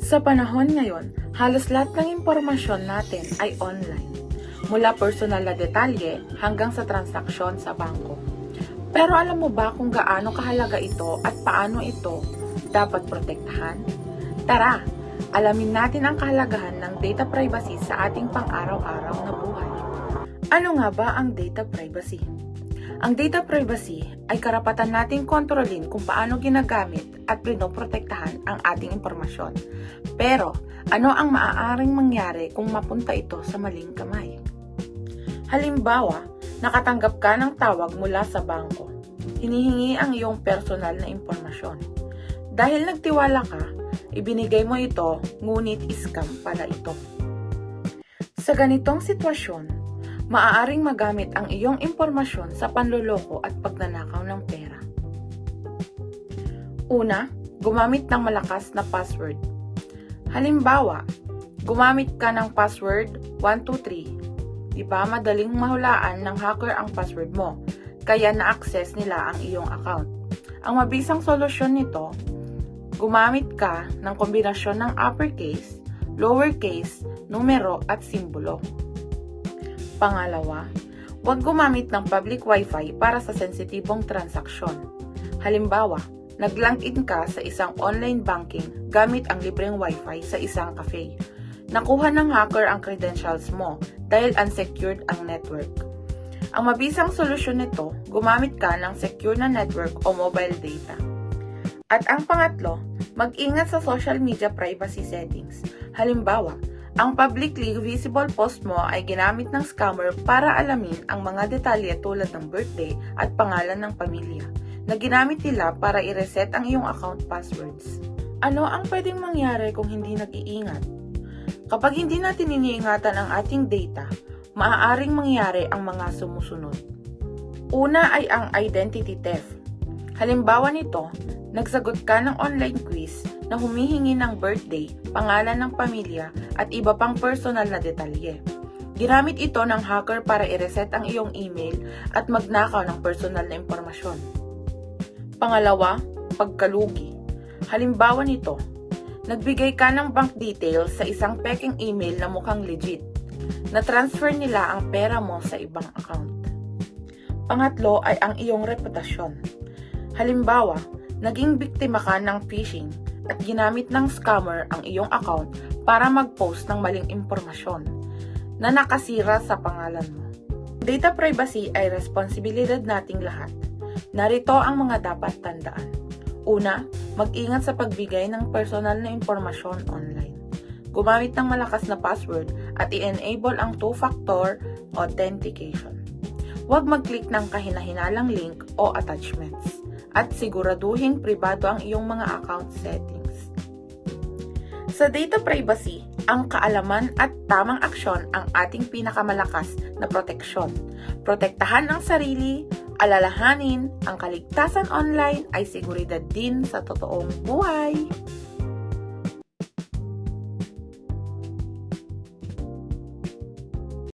Sa panahon ngayon, halos lahat ng impormasyon natin ay online. Mula personal na detalye hanggang sa transaksyon sa bangko. Pero alam mo ba kung gaano kahalaga ito at paano ito dapat protektahan? Tara, alamin natin ang kahalagahan ng data privacy sa ating pang-araw-araw na buhay. Ano nga ba ang data privacy? Ang data privacy ay karapatan nating kontrolin kung paano ginagamit at pinoprotektahan ang ating impormasyon. Pero, ano ang maaaring mangyari kung mapunta ito sa maling kamay? Halimbawa, nakatanggap ka ng tawag mula sa bangko. Hinihingi ang iyong personal na impormasyon. Dahil nagtiwala ka, ibinigay mo ito, ngunit scam pala ito. Sa ganitong sitwasyon, maaaring magamit ang iyong impormasyon sa panloloko at pagnanakaw ng pera. Una, gumamit ng malakas na password. Halimbawa, gumamit ka ng password 123. Diba madaling mahulaan ng hacker ang password mo, kaya na-access nila ang iyong account. Ang mabisang solusyon nito, gumamit ka ng kombinasyon ng uppercase, lowercase, numero at simbolo. Pangalawa, huwag gumamit ng public wifi para sa sensitibong transaksyon. Halimbawa, nag-login ka sa isang online banking gamit ang libreng wifi sa isang cafe. Nakuha ng hacker ang credentials mo dahil unsecured ang network. Ang mabisang solusyon nito, gumamit ka ng secure na network o mobile data. At ang pangatlo, mag-ingat sa social media privacy settings. Halimbawa, ang publicly visible post mo ay ginamit ng scammer para alamin ang mga detalye tulad ng birthday at pangalan ng pamilya na ginamit nila para i-reset ang iyong account passwords. Ano ang pwedeng mangyari kung hindi nag-iingat? Kapag hindi natin iniingatan ang ating data, maaaring mangyari ang mga sumusunod. Una ay ang identity theft. Halimbawa nito, nagsagot ka ng online quiz na humihingi ng birthday, pangalan ng pamilya at iba pang personal na detalye. Ginamit ito ng hacker para i-reset ang iyong email at magnakaw ng personal na impormasyon. Pangalawa, pagkalugi. Halimbawa nito, nagbigay ka ng bank details sa isang peking email na mukhang legit. Na-transfer nila ang pera mo sa ibang account. Pangatlo ay ang iyong reputasyon. Halimbawa, naging biktima ka ng phishing at ginamit ng scammer ang iyong account para mag-post ng maling impormasyon na nakasira sa pangalan mo. Data privacy ay responsibilidad nating lahat. Narito ang mga dapat tandaan. Una, mag-ingat sa pagbigay ng personal na impormasyon online. Gumamit ng malakas na password at i-enable ang two-factor authentication. Huwag mag-click ng kahinahinalang link o attachments. At siguraduhin pribado ang iyong mga account settings. Sa data privacy, ang kaalaman at tamang aksyon ang ating pinakamalakas na proteksyon. Protektahan ang sarili, alalahanin ang kaligtasan online ay seguridad din sa totoong buhay.